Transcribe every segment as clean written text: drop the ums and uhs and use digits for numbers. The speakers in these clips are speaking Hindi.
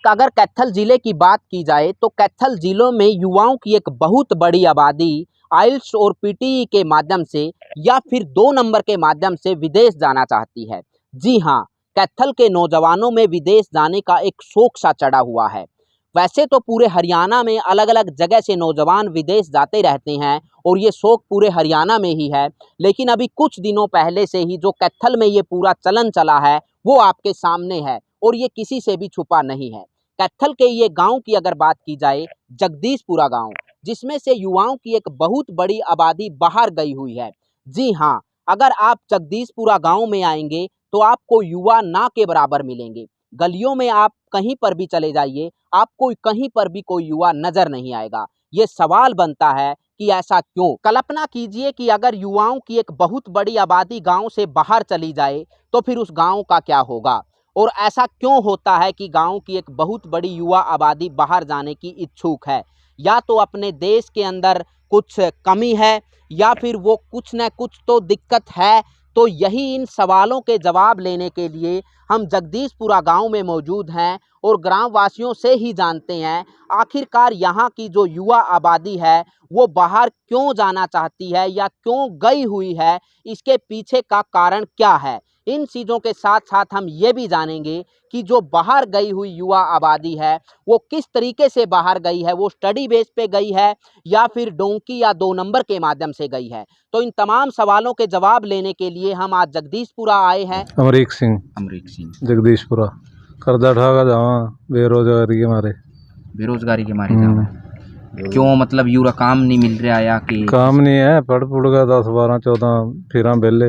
अगर कैथल ज़िले की बात की जाए तो कैथल ज़िलों में युवाओं की एक बहुत बड़ी आबादी आइल्स और पीटीई के माध्यम से या फिर 2 नंबर के माध्यम से विदेश जाना चाहती है। जी हाँ, कैथल के नौजवानों में विदेश जाने का एक शौक सा चढ़ा हुआ है। वैसे तो पूरे हरियाणा में अलग-अलग जगह से नौजवान विदेश जाते रहते हैं और ये शौक पूरे हरियाणा में ही है, लेकिन अभी कुछ दिनों पहले से ही जो कैथल में ये पूरा चलन चला है वो आपके सामने है और ये किसी से भी छुपा नहीं है। कैथल के ये गांव की अगर बात की जाए, जगदीशपुरा गांव, जिसमें से युवाओं की एक बहुत बड़ी आबादी बाहर गई हुई है। जी हाँ, अगर आप जगदीशपुरा गांव में आएंगे तो आपको युवा ना के बराबर मिलेंगे। गलियों में आप कहीं पर भी चले जाइए, आपको कहीं पर भी कोई युवा नजर नहीं आएगा। ये सवाल बनता है कि ऐसा क्यों? कल्पना कीजिए कि अगर युवाओं की एक बहुत बड़ी आबादी गांव से बाहर चली जाए तो फिर उस गांव का क्या होगा? और ऐसा क्यों होता है कि गांव की एक बहुत बड़ी युवा आबादी बाहर जाने की इच्छुक है? या तो अपने देश के अंदर कुछ कमी है या फिर वो कुछ न कुछ तो दिक्कत है। तो यही इन सवालों के जवाब लेने के लिए हम जगदीशपुरा गांव में मौजूद हैं और ग्रामवासियों से ही जानते हैं आखिरकार यहाँ की जो युवा आबादी है वो बाहर क्यों जाना चाहती है या क्यों गई हुई है, इसके पीछे का कारण क्या है। इन चीज़ों के साथ साथ हम ये भी जानेंगे कि जो बाहर गई हुई युवा आबादी है वो किस तरीके से बाहर गई है, वो स्टडी बेस पे गई है या फिर डोंकी या 2 नंबर के माध्यम से गई है। तो इन तमाम सवालों के जवाब लेने के लिए हम आज जगदीशपुरा आए हैं। अमरीक सिंह जगदीशपुरा कर्जा ठाका जावा बेरोजगारी के मारे जावा। क्यों, मतलब यूरा काम नहीं मिल रहा या कि काम नहीं है, पढ़ पुढ़ गया 10 12 14 फिर बेले।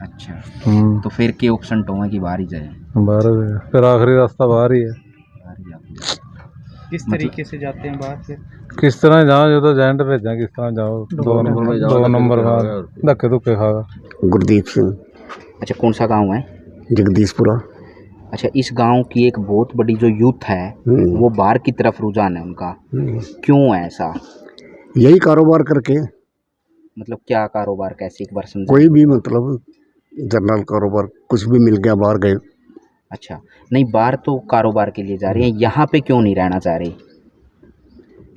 अच्छा, तो फिर के ऑप्शन तो है कि बाहर ही जाए? बाहर फिर आखिरी रास्ता बाहर ही है। किस तरीके से जाते हैं बाहर? फिर किस तरह जाओ, जो तो एजेंट भेजा किस तरह जाओ, 2 नंबर धक्के धुक्के खागा। गुरदीप सिंह। अच्छा, कौन सा गांव है? जगदीशपुरा। अच्छा, इस गांव की एक बहुत बड़ी जो यूथ है वो बाहर की तरफ रुझान है उनका, क्यों है ऐसा? यही कारोबार करके। मतलब क्या कारोबार, कैसे, एक बार समझाइए। कोई भी मतलब जनरल कारोबार, कुछ भी मिल गया बाहर गए। अच्छा, नहीं, बाहर तो कारोबार के लिए जा रहे हैं, यहाँ पे क्यों नहीं रहना चाह रहे?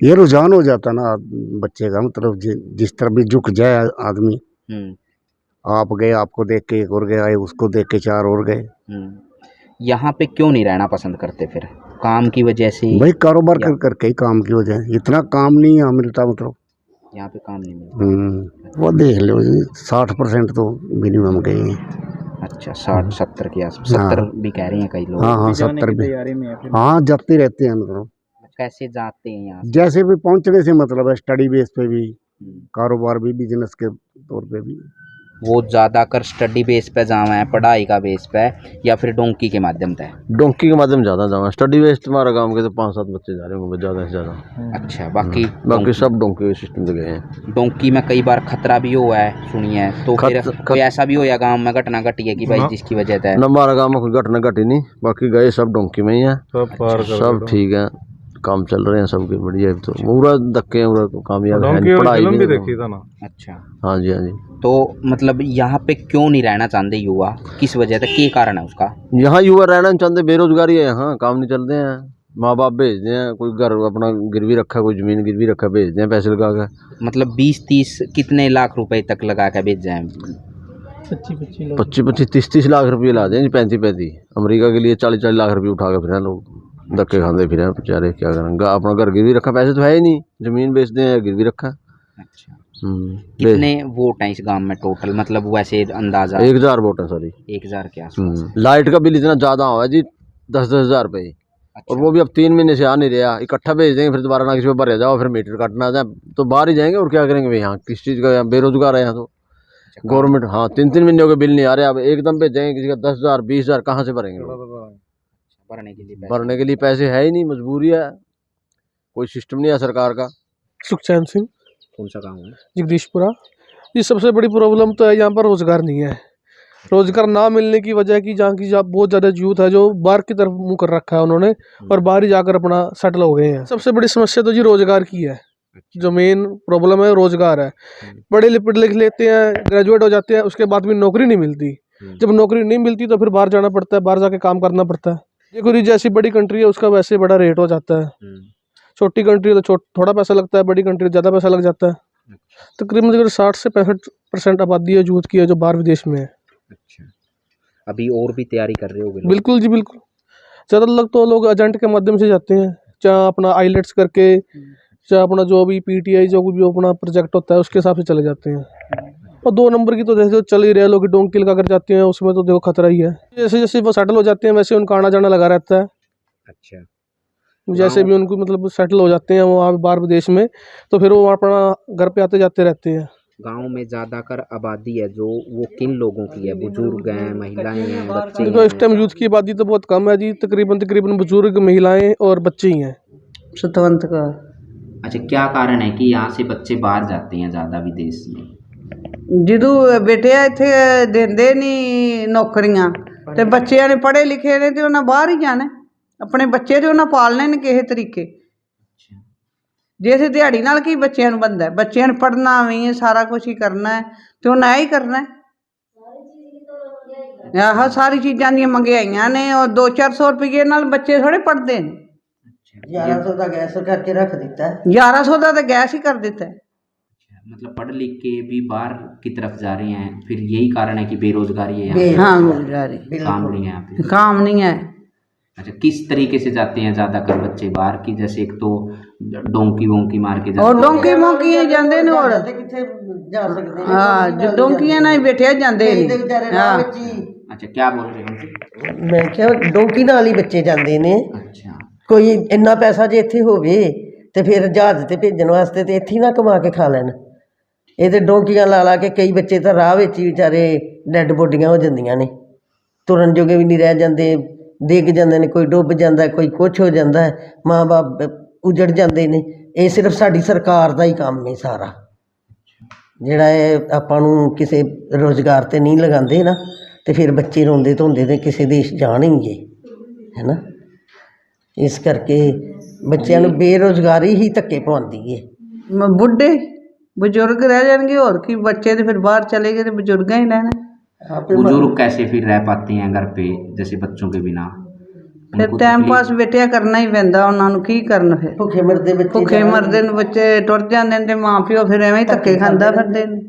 ये रुझान हो जाता ना बच्चे का, मतलब जिस तरह भी झुक जाए आदमी। आप गए, आपको देख के एक और गए, उसको देख के 4 और गए। यहाँ पे क्यों नहीं रहना पसंद करते फिर? काम की वजह से? भाई कारोबार कर करके ही काम की वजह, इतना काम नहीं यहाँ मिलता, मतलब यहाँ पे काम नहीं मिलता। वो देख लो जी, 60% तो मिनिमम गए हैं। अच्छा, 60-70 के आसपास। 70 भी कह रहे हैं कई लोग। हाँ 70 भी। हाँ, जाते रहते हैं, मतलब कैसे जाते हैं यहाँ? जैसे भी पहुँचने से मतलब है, स्टडी बेस पे भी, कारोबार भी, बिजनेस के तौर पे भी। वो ज़्यादा कर स्टडी बेस पे जावा है, पढ़ाई का बेस पे, या फिर डोंकी के माध्यम से? डोंकी के माध्यम ज़्यादा जावा। स्टडी बेस तुम्हारा गांव के तो 5-7 बच्चे जा रहे होंगे ज़्यादा से ज़्यादा। अच्छा, बाकी सब डोंकी के सिस्टम से गए हैं। डोंकी में कई बार खतरा भी हुआ है, सुनिए, तो फिर कोई ऐसा भी हो या गांव में घटना घटी है कि भाई जिसकी वजह से? हमारा गाँव में कोई घटना घटी नहीं, बाकी गए सब डोंकी में ही है। सब ठीक है, काम चल रहे हैं सबके बढ़िया। तो पूरा धक्के कामयाब है, पढ़ाई भी देखी था ना। अच्छा, हाँ जी, हाँ जी। तो मतलब यहाँ पे क्यों नहीं रहना चाहते युवा, किस वजह से, क्या कारण है उसका? यहाँ युवा रहना नहीं चाहते, बेरोजगारी है, यहाँ काम नहीं चलते हैं। माँ बाप भेजते हैं, कोई घर अपना गिरवी रखा, कोई जमीन गिरवी रखा, भेजते हैं पैसे लगा के। मतलब 20-30 कितने लाख रुपए तक लगा के भेज जाए? 25-30 लाख रुपये ला दें, 35-35। अमेरिका के लिए 40-40 लाख रुपये उठा के फिर लोग धक्के खाते फिर बेचारे, क्या करेंगे। अपना घर गिरवी रखा, पैसे तो है ही नहीं, जमीन बेचते हैं, गिरवी रखा। अच्छा, कितने वोट हैं इस गांव में टोटल, मतलब वैसे अंदाजा? 1000 वोट है, सॉरी 1000 के आसपास। लाइट का बिल इतना ज़्यादा हुआ है जी, 10-10 हज़ार रुपये। अच्छा। और वो भी अब 3 महीने से आ नहीं रहा, इकट्ठा भेज देंगे, फिर दोबारा ना किसी पे भरे जाओ, फिर मीटर काटना जाए तो बाहर ही जाएंगे। और क्या करेंगे भाई, यहाँ किस चीज़ का, बेरोजगार है यहाँ तो। गवर्नमेंट, हाँ, 3-3 महीने के बिल नहीं आ रहे, अब एकदम भेजेंगे किसी का 10,000 20,000, कहाँ से भरेंगे? भरने के लिए पैसे है ही नहीं, मजबूरी है, कोई सिस्टम नहीं है सरकार का। सुखचैन सिंह। कौन सा गाँव है? जगदीशपुरा। ये सबसे बड़ी प्रॉब्लम तो है, यहाँ पर रोजगार नहीं है। रोजगार ना मिलने की वजह की जहाँ की बहुत ज़्यादा यूथ है जो बाहर की तरफ मुंह कर रखा है उन्होंने, और बाहर ही जाकर अपना सेटल हो गए हैं। सबसे बड़ी समस्या तो जी रोजगार की है, जो मेन प्रॉब्लम है रोजगार है। पढ़े लिख लेते हैं, ग्रेजुएट हो जाते हैं, उसके बाद भी नौकरी नहीं मिलती। जब नौकरी नहीं मिलती तो फिर बाहर जाना पड़ता है, बाहर जाके काम करना पड़ता है। देखो जी, जैसी बड़ी कंट्री है उसका वैसे बड़ा रेट हो जाता है। छोटी कंट्री है तो थोड़ा पैसा लगता है, बड़ी कंट्री ज़्यादा पैसा लग जाता है। तकरीबन अगर 60 से 65% आबादी है यूथ की है जो बाहर विदेश में है। अच्छा, अभी और भी तैयारी कर रहे हो बिल्कुल जी बिल्कुल। ज़्यादा लोग तो लोग एजेंट के माध्यम से जाते हैं, चाहे अपना आईलेट्स करके, चाहे अपना जो भी पीटीआई जो भी अपना प्रोजेक्ट होता है उसके हिसाब से चले जाते हैं। और 2 नंबर की तो जैसे जो चल ही रहे लोग डोंकी लगा कर जाते हैं, उसमें तो देखो खतरा ही है। जैसे जैसे वो सेटल हो जाते हैं वैसे उनका आना जाना लगा रहता है। अच्छा, जैसे भी उनको मतलब सेटल हो जाते हैं वहाँ बाहर विदेश में, तो फिर वो अपना घर पे आते जाते रहते हैं। गांव में ज़्यादातर आबादी है जो वो किन लोगों की है? बुजुर्ग हैं, महिलाएं हैं, बच्चे देखो इस हैं? टाइम यूथ की आबादी तो बहुत कम है जी, तकरीबन बुजुर्ग, महिलाएं और बच्चे ही हैं। सतवंत का अच्छा, क्या कारण है कि यहाँ से बच्चे बाहर जाते हैं ज़्यादा विदेश में? ਜਦੋਂ ਬੇਟਿਆ ਇੱਥੇ ਦਿੰਦੇ ਨਹੀਂ ਨੌਕਰੀਆਂ ਤੇ ਬੱਚਿਆਂ ਨੇ ਪੜ੍ਹੇ ਲਿਖੇ ਨੇ ਤੇ ਉਹਨਾਂ ਬਾਹਰ ਹੀ ਜਾਣਾ, ਆਪਣੇ ਬੱਚੇ ਤੇ ਉਹਨਾਂ ਪਾਲਣੇ ਨੇ ਕਿਸੇ ਤਰੀਕੇ। ਜੇ ਅਸੀਂ ਦਿਹਾੜੀ ਨਾਲ ਕੀ ਬੱਚਿਆਂ ਨੂੰ ਬੰਦਾ, ਬੱਚਿਆਂ ਨੂੰ ਪੜ੍ਹਨਾ ਵੀ ਹੈ, ਸਾਰਾ ਕੁਝ ਹੀ ਕਰਨਾ ਹੈ ਤੇ ਉਹਨਾਂ ਇਹ ਹੀ ਕਰਨਾ ਹੈ। ਆਹ ਸਾਰੀ ਚੀਜ਼ਾਂ ਦੀਆਂ ਮਹਿੰਗਾਈਆਂ ਨੇ ਔਰ 200-400 ਰੁਪਏ ਨਾਲ ਬੱਚੇ ਥੋੜ੍ਹੇ ਪੜ੍ਹਦੇ ਨੇ। 1100 ਦਾ ਗੈਸ ਕਰਕੇ ਰੱਖ ਦਿੱਤਾ, 1100 ਦਾ ਤਾਂ ਗੈਸ ਹੀ ਕਰ ਦਿੱਤਾ ਹੈ। मतलब पढ़ लिख के भी बाहर की तरफ जा रहे हैं, फिर यही कारण है कि बेरोजगारी है यहाँ पे? हाँ बेरोजगारी, काम नहीं है यहाँ पे? काम नहीं है। अच्छा, किस तरीके से जाते हैं ज़्यादातर बच्चे बाहर की? जैसे एक तो डोंकी वोंकी मार के जाते और डोंकी मोंकी ਜਾਂਦੇ ਨੇ और ਕਿੱਥੇ ਜਾ ਸਕਦੇ ਨੇ। हाँ जो ਡੋਂਕੀਆਂ ਨਾਲ ਹੀ ਬੈਠੇ ਜਾਂਦੇ ਕਈ ਨੇ। ਦੇ ਵਿਚਾਰੇ ਰਾਹ ਵਿੱਚ ਹੀ, अच्छा, क्या बोल रहे हैं? ਮੈਂ ਕਿਹਾ ਡੋਂਕੀ ਨਾਲ ਹੀ ਬੱਚੇ ਜਾਂਦੇ ਨੇ। अच्छा, ਕੋਈ ਇੰਨਾ ਪੈਸਾ ਜੇ ਇੱਥੇ ਹੋਵੇ ਤੇ ਫਿਰ ਜਹਾਜ਼ ਤੇ ਭੇਜਣ ਵਾਸਤੇ ਤੇ ਇੱਥੇ ਹੀ ਨਾ ਕਮਾ ਕੇ ਖਾ ਲੈਣ। ਇਹ ਤੇ ਡੋਂਕੀਆਂ ਲਾ ਲਾ ਕੇ ਕਈ ਬੱਚੇ ਤਾਂ ਰਾਹ ਵਿੱਚ ਹੀ ਵਿਚਾਰੇ ਡੈੱਡ ਬੋਡੀਆਂ ਹੋ ਜਾਂਦੀਆਂ ਨੇ, ਤੁਰਨ ਜੋਗੇ ਵੀ ਨਹੀਂ ਰਹਿ ਜਾਂਦੇ, ਡਿੱਗ ਜਾਂਦੇ ਨੇ, ਕੋਈ ਡੁੱਬ ਜਾਂਦਾ, ਕੋਈ ਕੁਛ ਹੋ ਜਾਂਦਾ ਹੈ, ਮਾਂ ਬਾਪ ਉਜੜ ਜਾਂਦੇ ਨੇ। ਇਹ ਸਿਰਫ ਸਾਡੀ ਸਰਕਾਰ ਦਾ ਹੀ ਕੰਮ ਹੈ ਸਾਰਾ, ਜਿਹੜਾ ਇਹ ਆਪਾਂ ਨੂੰ ਕਿਸੇ ਰੁਜ਼ਗਾਰ 'ਤੇ ਨਹੀਂ ਲਗਾਉਂਦੇ ਨਾ ਤੇ ਫਿਰ ਬੱਚੇ ਰੋਂਦੇ ਧੋਂਦੇ ਤੇ ਕਿਸੇ ਦੇਸ਼ ਜਾਣਗੇ, ਹੈ ਨਾ। ਇਸ ਕਰਕੇ ਬੱਚਿਆਂ ਨੂੰ ਬੇਰੁਜ਼ਗਾਰੀ ਹੀ ਧੱਕੇ ਪਵਾਉਂਦੀ ਹੈ। ਬੁੱਢੇ ਬਜ਼ੁਰਗ ਰਹਿ ਜਾਣਗੇ, ਹੋਰ ਕੀ, ਬੱਚੇ ਤੇ ਫਿਰ ਬਾਹਰ ਚਲੇ ਗਏ ਤੇ ਬਜ਼ੁਰਗਾਂ ਹੀ ਰਹਿਣਾ। बुजुर्ग कैसे फिर रह पाते हैं घर पे जैसे बच्चों के बिना? ਫਿਰ उनको ਟਾਈਮ तकलीफ- ਪਾਸ ਬੇਟਿਆ ਕਰਨਾ ਹੀ ਪੈਂਦਾ ਉਹਨਾਂ ਨੂੰ, ਕੀ ਕਰਨ ਫਿਰ। ਭੁੱਖੇ ਮਰਦੇ ਬੱਚੇ ਭੁੱਖੇ ਮਰਦੇ ਨੇ ਬੱਚੇ, ਟੁਰ ਜਾਂਦੇ ਨੇ ਤੇ ਮਾਂ ਪਿਓ ਫਿਰ ਐਵੇਂ ਹੀ ਧੱਕੇ ਖਾਂਦਾ ਫਿਰਦੇ ਨੇ।